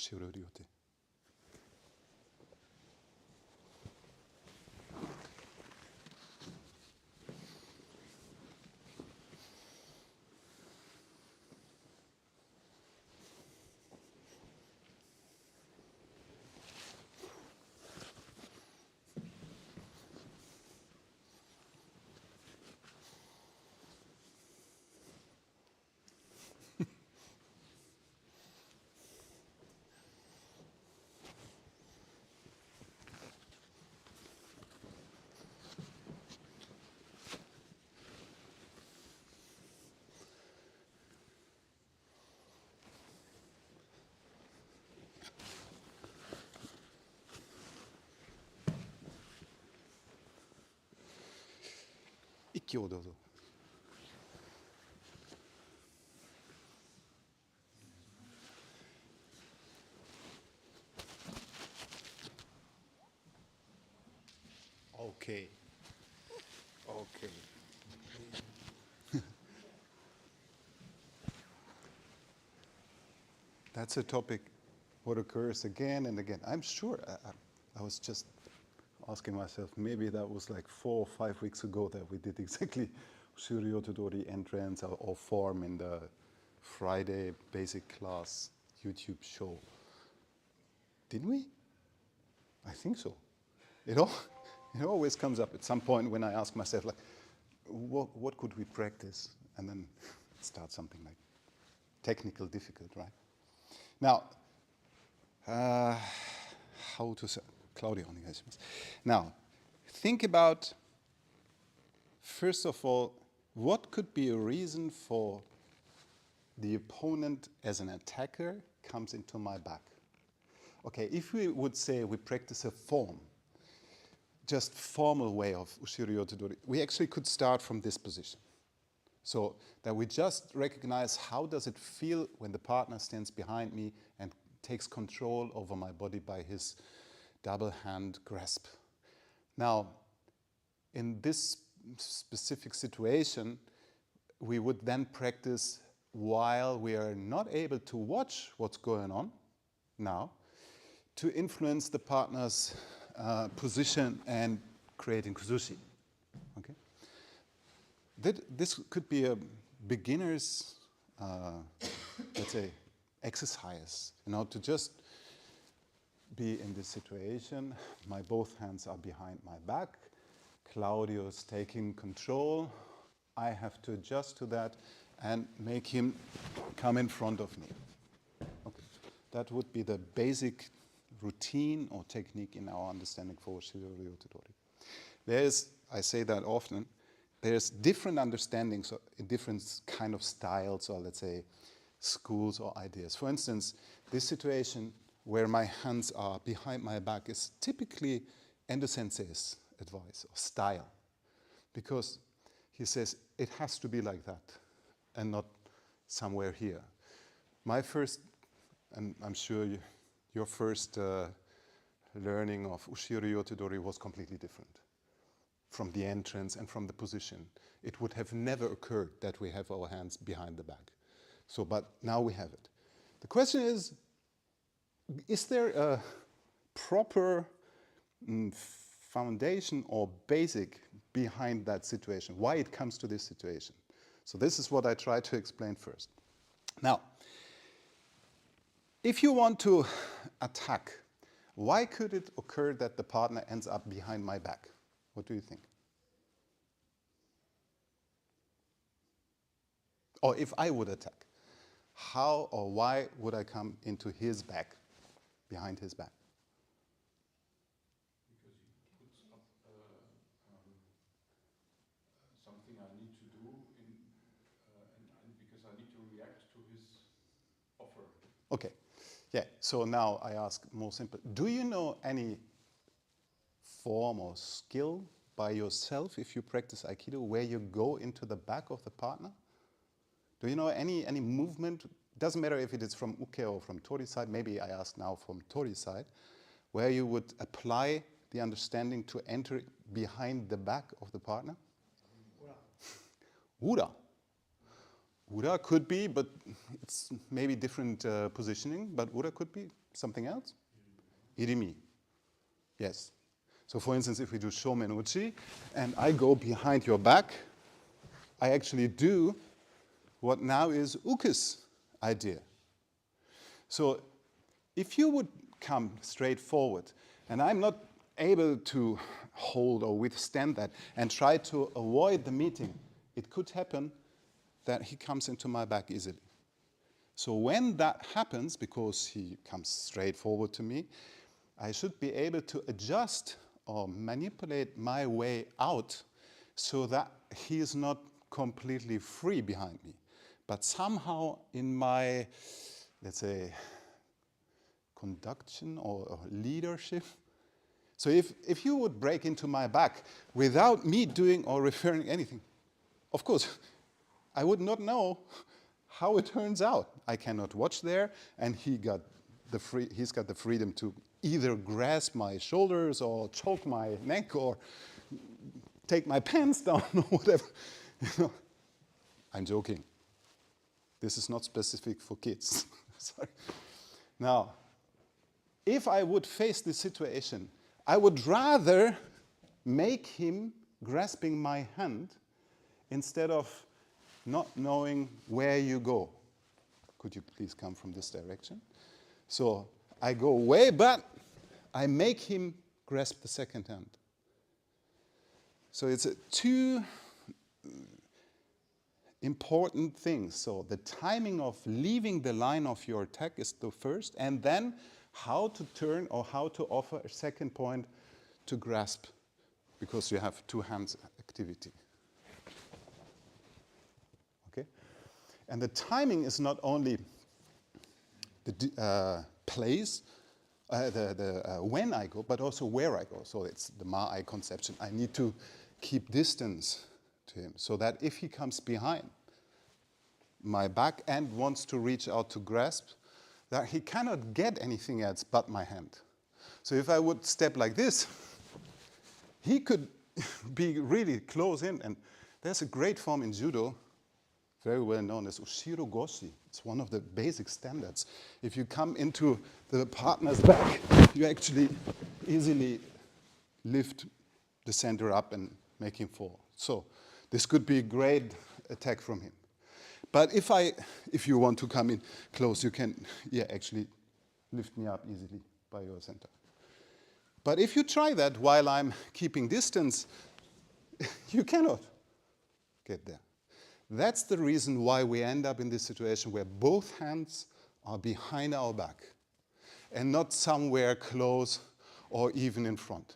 Ushiro Ryote. Ikkiをどうぞ。Okay. Okay. That's a topic what occurs again and again. I'm sure I was just asking myself, maybe that was like 4 or 5 weeks ago that we did exactly Ushiro Todori entrance or form in the Friday basic class YouTube show. Didn't we? I think so. It always comes up at some point when I ask myself, like, what could we practice? And then it starts something like technical, difficult, right? Now, how to say, Claudio, now, think about, first of all, what could be a reason for the opponent as an attacker comes into my back? Okay, if we would say we practice a form, just formal way of Ushiro Todori, we actually could start from this position. So that we just recognize how does it feel when the partner stands behind me and takes control over my body by his double hand grasp. Now, in this specific situation, we would then practice while we are not able to watch what's going on now, to influence the partner's position and creating kuzushi. Okay? This could be a beginner's, let's say, exercise, to just be in this situation. My both hands are behind my back. Claudio's taking control. I have to adjust to that and make him come in front of me. Okay. That would be the basic routine or technique in our understanding for Ushiro Todori. I say that often, there's different understandings in different kind of styles or let's say schools or ideas. For instance, this situation where my hands are behind my back is typically Endo Sensei's advice or style, because he says it has to be like that and not somewhere here. My first, and I'm sure your first learning of Ushiro Todori was completely different from the entrance and from the position. It would have never occurred that we have our hands behind the back. So, but now we have it. The question is there a proper foundation or basic behind that situation? Why it comes to this situation? So this is what I try to explain first. Now, if you want to attack, why could it occur that the partner ends up behind my back? What do you think? Or if I would attack, how or why would I come into his back, behind his back? Because he puts up something I need to do, and because I need to react to his offer. Okay, yeah, so now I ask more simple. Do you know any form or skill by yourself, if you practice Aikido, where you go into the back of the partner? Do you know any movement? Doesn't matter if it is from Uke or from Tori side, maybe I ask now from Tori side, where you would apply the understanding to enter behind the back of the partner? Ura. Ura could be, but it's maybe different positioning, but Ura could be. Something else? Irimi. Yes. So for instance, if we do shomen-uchi, and I go behind your back, I actually do what now is Uke's idea. So if you would come straight forward, and I'm not able to hold or withstand that and try to avoid the meeting, it could happen that he comes into my back easily. So when that happens, because he comes straight forward to me, I should be able to adjust or manipulate my way out so that he is not completely free behind me. But somehow in my, let's say, conduction or leadership. So if you would break into my back without me doing or referring anything, of course, I would not know how it turns out. I cannot watch there, and he's got the freedom to either grasp my shoulders or choke my neck or take my pants down or whatever. You know? I'm joking. This is not specific for kids. Sorry. Now, if I would face this situation, I would rather make him grasping my hand instead of not knowing where you go. Could you please come from this direction? So I go away, but I make him grasp the second hand. So it's two important things. So the timing of leaving the line of your attack is the first, and then how to turn or how to offer a second point to grasp, because you have two hands activity. Okay? And the timing is not only the place, when I go, but also where I go. So it's the Ma-I conception. I need to keep distance to him so that if he comes behind my back and wants to reach out to grasp, that he cannot get anything else but my hand. So if I would step like this, he could be really close in. And there's a great form in judo, very well known as Ushiro Goshi. It's one of the basic standards. If you come into the partner's back, you actually easily lift the center up and make him fall. So this could be a great attack from him. But if you want to come in close, you can actually lift me up easily by your center. But if you try that while I'm keeping distance, you cannot get there. That's the reason why we end up in this situation where both hands are behind our back and not somewhere close or even in front.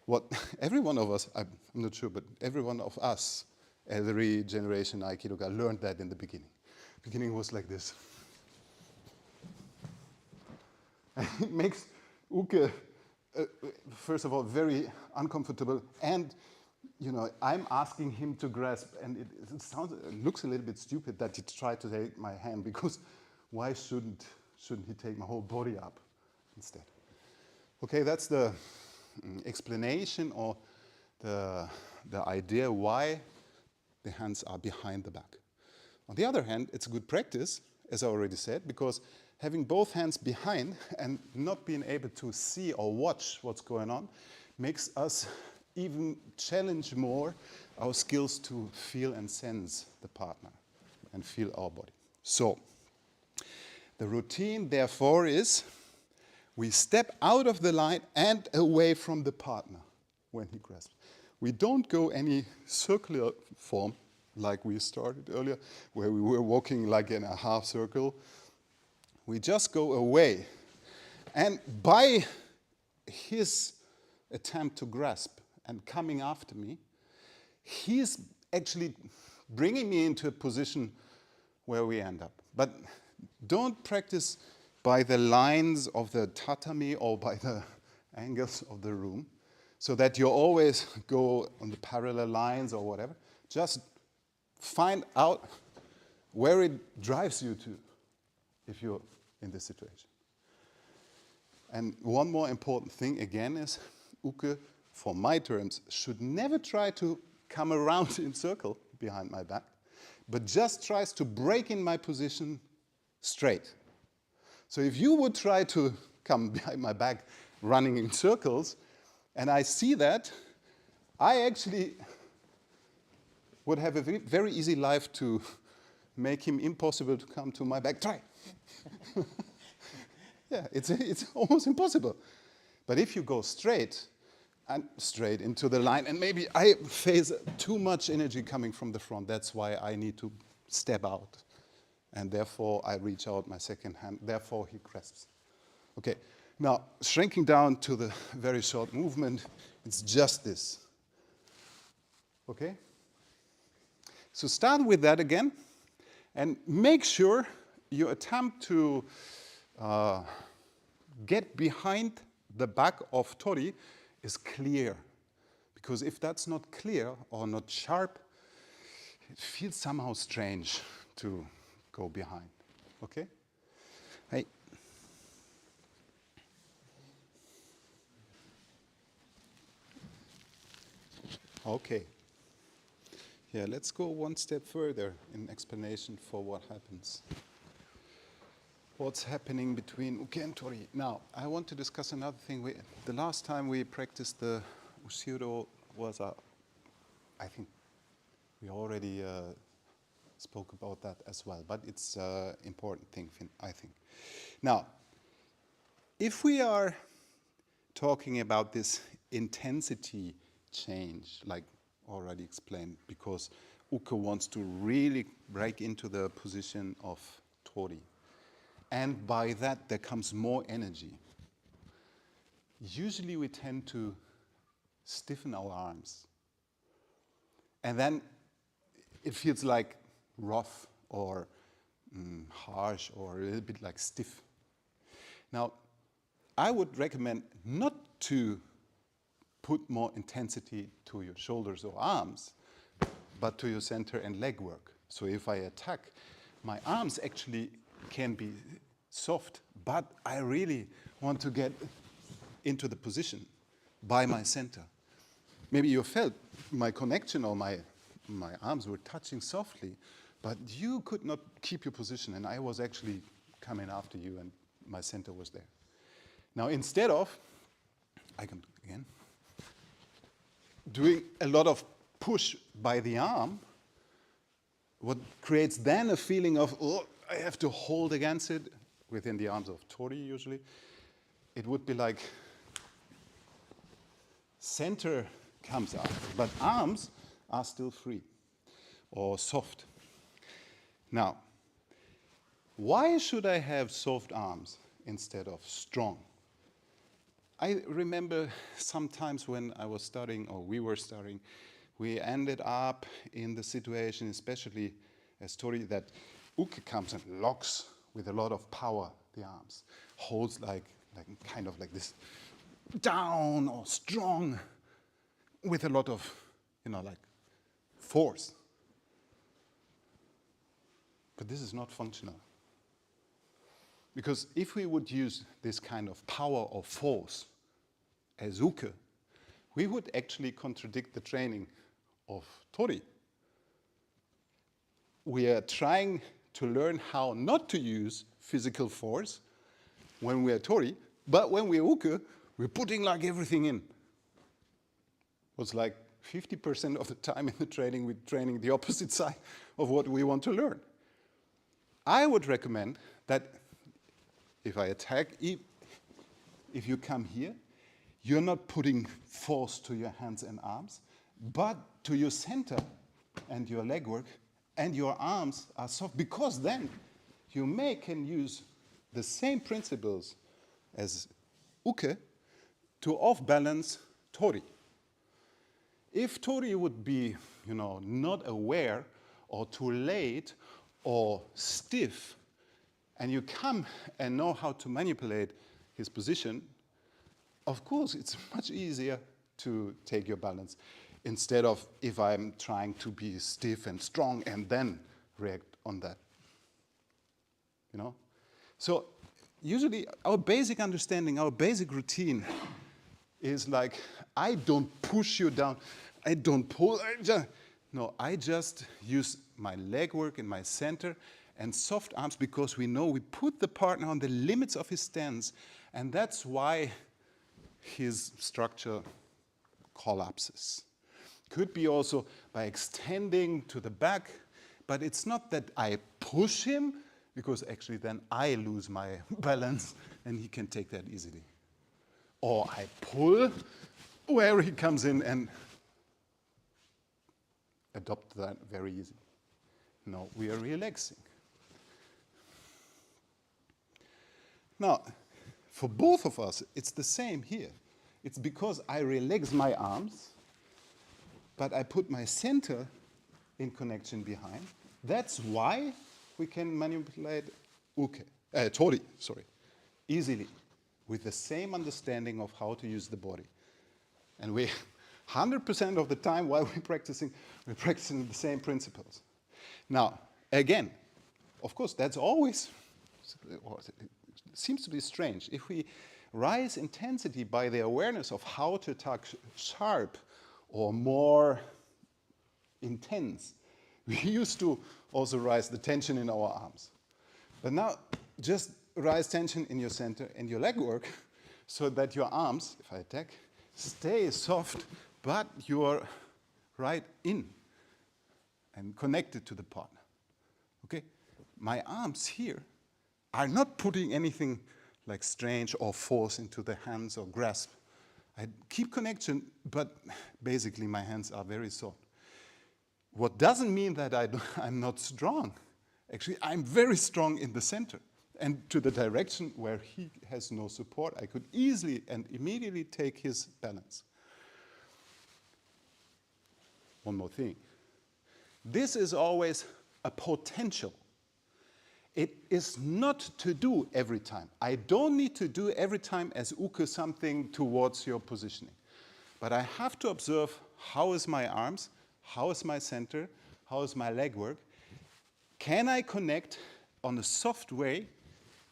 What every one of us, I'm not sure, but every one of us, every generation Aikido guy learned that in the beginning. The beginning was like this. It makes Uke, first of all, very uncomfortable, and I'm asking him to grasp, and it looks a little bit stupid that he tried to take my hand, because why shouldn't he take my whole body up instead? Okay, that's the explanation or the idea why the hands are behind the back. On the other hand, it's a good practice, as I already said, because having both hands behind and not being able to see or watch what's going on makes us even challenge more our skills to feel and sense the partner and feel our body. So the routine, therefore, is we step out of the line and away from the partner when he grasps. We don't go any circular form like we started earlier, where we were walking like in a half circle. We just go away. And by his attempt to grasp and coming after me, he's actually bringing me into a position where we end up. But don't practice by the lines of the tatami or by the angles of the room, so that you always go on the parallel lines or whatever. Just find out where it drives you to if you're in this situation. And one more important thing again is Uke, for my terms, should never try to come around in circle behind my back, but just tries to break in my position straight. So if you would try to come behind my back running in circles, and I see that, I actually would have a very easy life to make him impossible to come to my back. Try. Yeah, it's almost impossible. But if you go straight into the line, and maybe I face too much energy coming from the front, that's why I need to step out. And therefore, I reach out my second hand. Therefore, he grasps. Okay, now, shrinking down to the very short movement, it's just this. Okay? So start with that again, and make sure you attempt to get behind the back of Tori is clear. Because if that's not clear or not sharp, it feels somehow strange to go behind. Okay? Hey. Okay. Yeah, let's go one step further in explanation for what happens. What's happening between uke and tori. Now, I want to discuss another thing. The last time we practiced the ushiro was, I think we already spoke about that as well, but it's an important thing, I think. Now, if we are talking about this intensity change, like already explained, because uke wants to really break into the position of tori, and by that there comes more energy. Usually we tend to stiffen our arms, and then it feels like rough or harsh or a little bit like stiff. Now, I would recommend not to put more intensity to your shoulders or arms, but to your center and leg work. So if I attack, my arms actually can be soft, but I really want to get into the position by my center. Maybe you felt my connection or my arms were touching softly, but you could not keep your position, and I was actually coming after you, and my center was there. Now, instead of, I can again, doing a lot of push by the arm, what creates then a feeling of, oh, I have to hold against it within the arms of tori usually. It would be like center comes up, but arms are still free or soft. Now, why should I have soft arms instead of strong? I remember sometimes when I was studying, or we were studying, we ended up in the situation, especially as tori, that uke comes and locks with a lot of power the arms, holds like kind of like this, down or strong, with a lot of, like force. But this is not functional. Because if we would use this kind of power or force as uke, we would actually contradict the training of tori. We are trying to learn how not to use physical force when we are tori, but when we are uke, we're putting like everything in. It's like 50% of the time in the training, we're training the opposite side of what we want to learn. I would recommend that if I attack, if you come here, you're not putting force to your hands and arms, but to your center and your leg work, and your arms are soft, because then you can use the same principles as uke to off-balance tori. If tori would be, not aware or too late or stiff, and you come and know how to manipulate his position, of course, it's much easier to take your balance instead of if I'm trying to be stiff and strong and then react on that. So usually our basic understanding, our basic routine is like, I don't push you down, I don't pull, I just use my leg work in my center, and soft arms because we know we put the partner on the limits of his stance, and that's why his structure collapses. Could be also by extending to the back, but it's not that I push him, because actually then I lose my balance and he can take that easily. Or I pull where he comes in and adopt that very easily. No, we are relaxing. Now, for both of us, it's the same here. It's because I relax my arms, but I put my center in connection behind. That's why we can manipulate tori, easily, with the same understanding of how to use the body. And we, 100% of the time while we're practicing the same principles. Now, again, of course, that's always, it seems to be strange. If we rise intensity by the awareness of how to attack sharp or more intense, we used to also rise the tension in our arms. But now, just rise tension in your center and your leg work so that your arms, if I attack, stay soft, but you are right in and connected to the partner. Okay? My arms here are not putting anything like strange or force into the hands or grasp. I keep connection, but basically my hands are very soft. What doesn't mean that I'm not strong. Actually, I'm very strong in the center and to the direction where he has no support. I could easily and immediately take his balance. One more thing. This is always a potential. It is not to do every time. I don't need to do every time as uke something towards your positioning. But I have to observe how is my arms, how is my center, how is my leg work. Can I connect on a soft way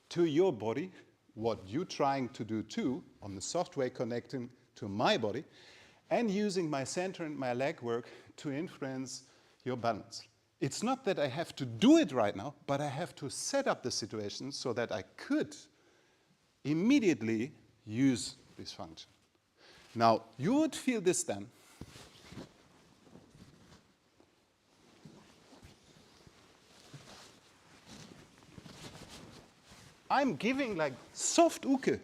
to your body, what you're trying to do too, on the soft way connecting to my body, and using my center and my leg work to influence your balance. It's not that I have to do it right now, but I have to set up the situation so that I could immediately use this function. Now, you would feel this then. I'm giving like soft uke.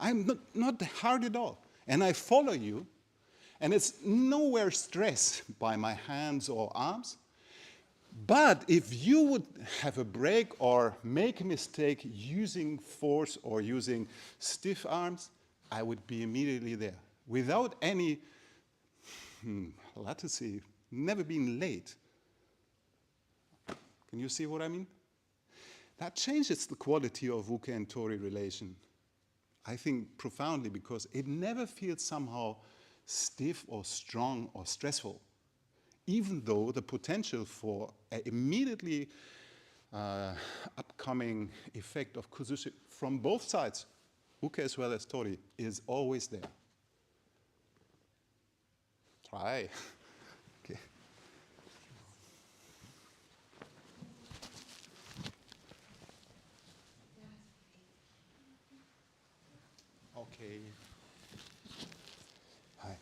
I'm not hard at all. And I follow you. And it's nowhere stressed by my hands or arms. But if you would have a break or make a mistake using force or using stiff arms, I would be immediately there. Without any, let's see, never being late. Can you see what I mean? That changes the quality of uke and tori relation, I think, profoundly, because it never feels somehow stiff or strong or stressful, even though the potential for an immediately upcoming effect of kuzushi from both sides, uke as well as tori, is always there. Try. Okay. Okay. Hi.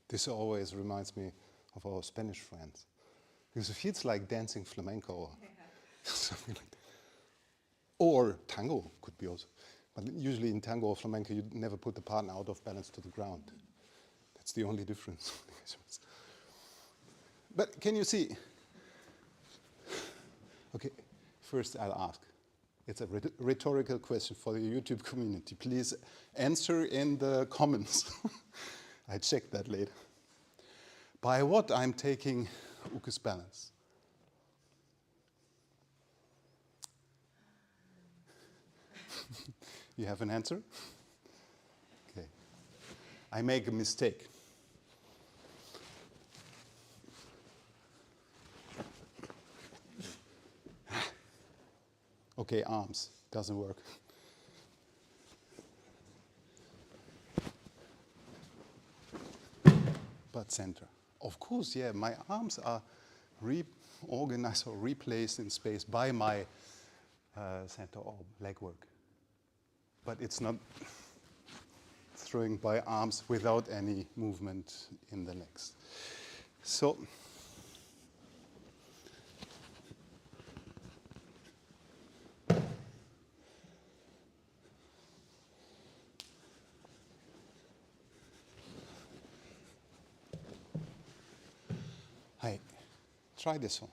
This always reminds me of our Spanish friends, because it feels like dancing flamenco or something like that. Or tango could be also. But usually in tango or flamenco, you never put the partner out of balance to the ground. That's the only difference. But can you see? Okay, first I'll ask. It's a rhetorical question for the YouTube community. Please answer in the comments. I check that later. By what I'm taking Uke's balance? You have an answer? Okay. I make a mistake. Okay, arms. Doesn't work. But center. Of course, yeah, my arms are reorganized or replaced in space by my center or leg work. But it's not throwing by arms without any movement in the legs. So, hi, try this one.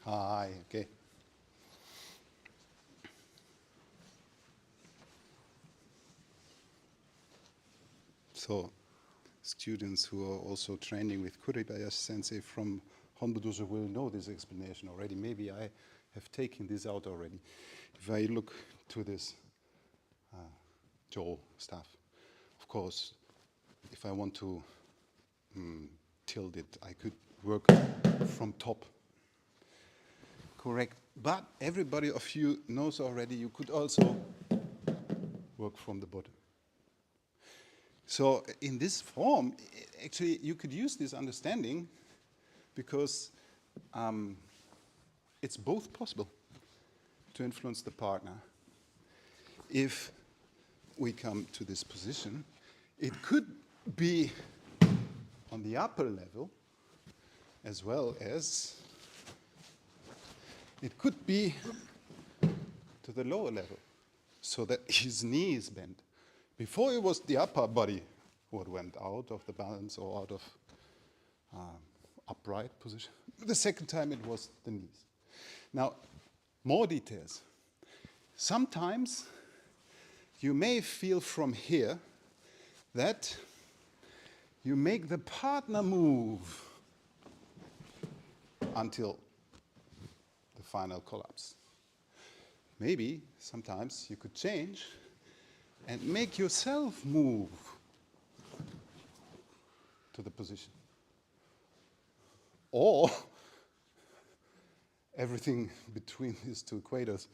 Hi, okay. So, students who are also training with Kuribayashi Sensei from Honbu Dojo will know this explanation already. Maybe I have taken this out already. If I look to this jaw stuff, of course, if I want to tilt it, I could work from top. Correct. But everybody of you knows already you could also work from the bottom. So in this form, actually, you could use this understanding because it's both possible to influence the partner. If we come to this position, it could be on the upper level as well as it could be to the lower level so that his knee is bent. Before it was the upper body what went out of the balance or out of upright position. The second time it was the knees. Now, more details. Sometimes you may feel from here that you make the partner move until the final collapse. Maybe sometimes you could change and make yourself move to the position. or everything between these two equators.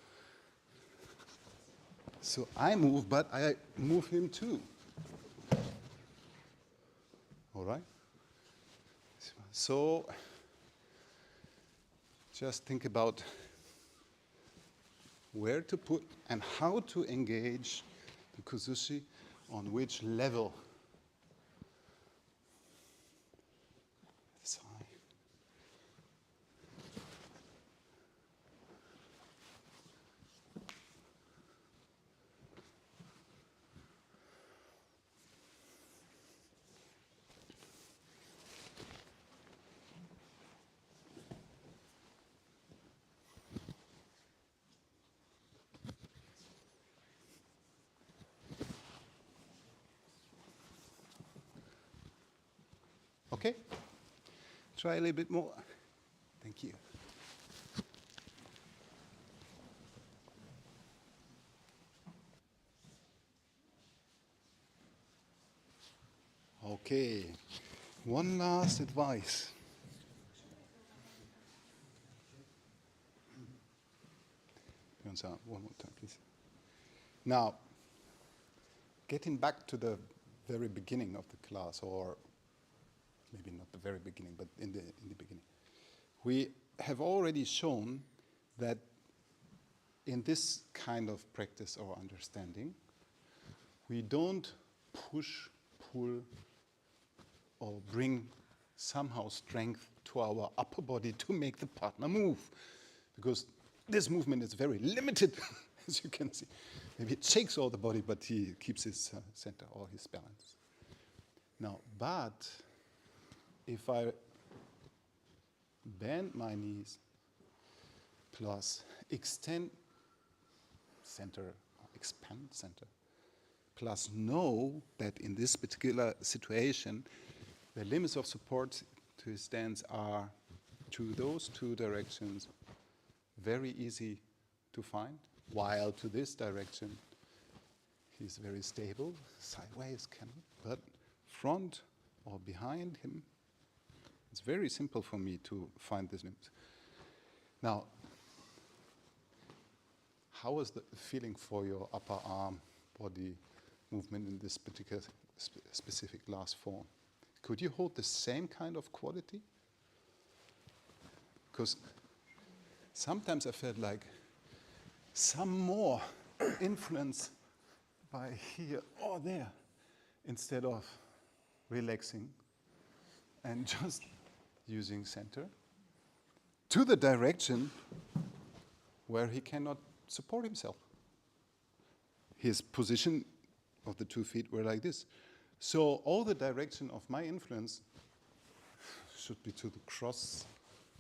So I move, but I move him too. All right? So just think about where to put and how to engage the kuzushi on which level. That's high. Okay? Try a little bit more. Thank you. Okay, one last advice. One more time, please. Now, getting back to the very beginning of the class, or maybe not the very beginning, but in the beginning. We have already shown that in this kind of practice or understanding, we don't push, pull, or bring somehow strength to our upper body to make the partner move. Because this movement is very limited, as you can see. Maybe it shakes all the body, but he keeps his center or his balance. Now, but if I bend my knees plus extend center, or expand center, plus know that in this particular situation, the limits of support to his stance are to those two directions very easy to find, while to this direction he's very stable, sideways cannot, but front or behind him, it's very simple for me to find this limit. Now, how is the feeling for your upper arm body movement in this particular specific last form? Could you hold the same kind of quality? Because sometimes I felt like some more influence by here or there instead of relaxing and just using center to the direction where he cannot support himself. His position of the 2 feet were like this. So all the direction of my influence should be to the cross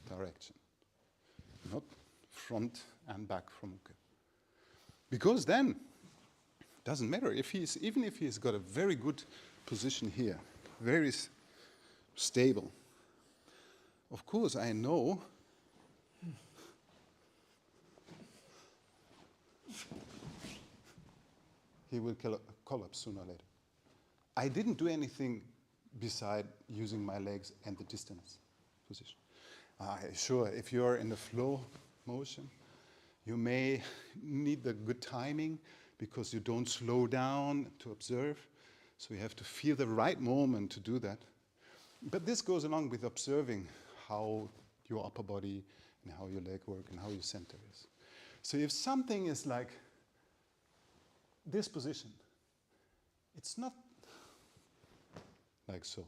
direction, not front and back from Uke. Because then, it doesn't matter if even if he's got a very good position here, very stable. Of course, I know he will collapse sooner or later. I didn't do anything beside using my legs and the distance position. Sure, if you're in the flow motion, you may need the good timing because you don't slow down to observe. So you have to feel the right moment to do that. But this goes along with observing how your upper body and how your leg work and how your center is. So if something is like this position, it's not like so.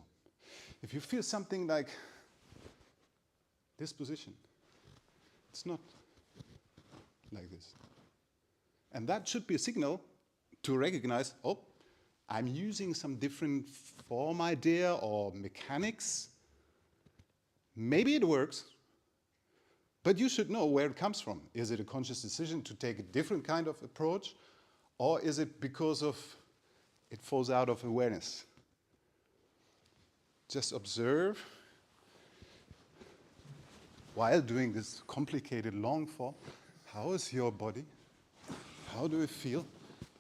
If you feel something like this position, it's not like this. And that should be a signal to recognize, oh, I'm using some different form idea or mechanics. Maybe it works, but you should know where it comes from. Is it a conscious decision to take a different kind of approach, or is it because of it falls out of awareness? Just observe while doing this complicated long form. How is your body? How do you feel?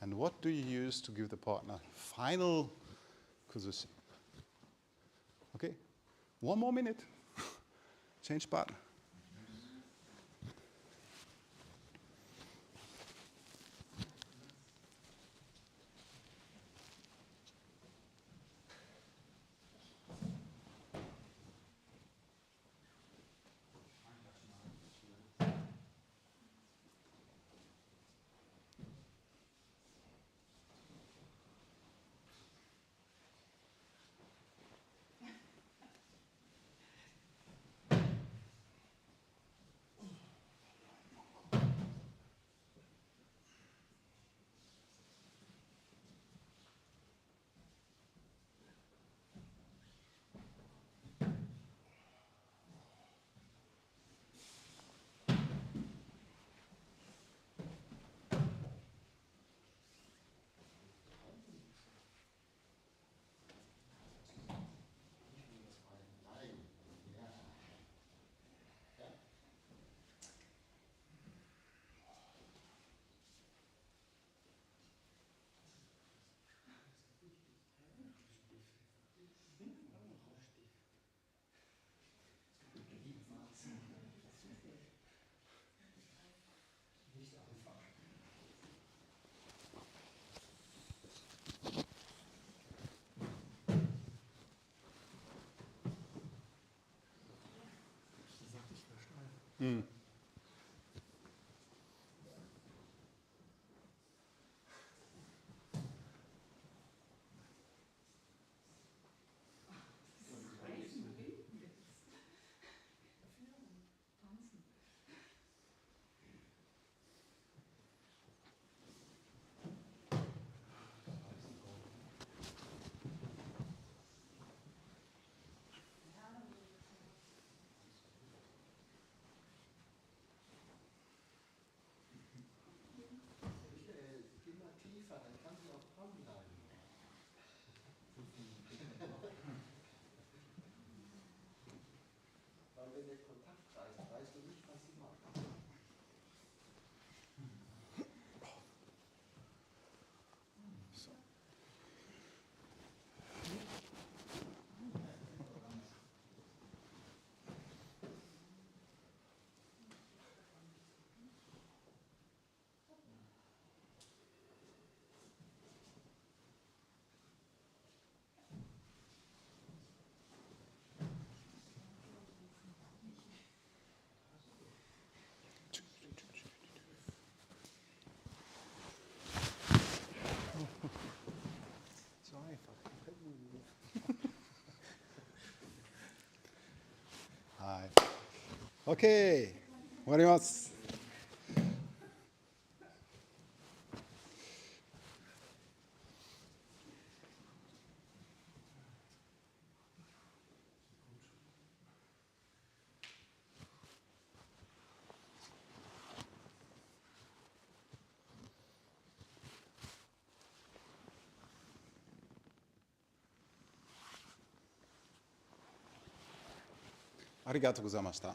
And what do you use to give the partner final kuzushi? Okay, one more minute. Change partner. Hi. Okay. 終わります。ありがとうございました。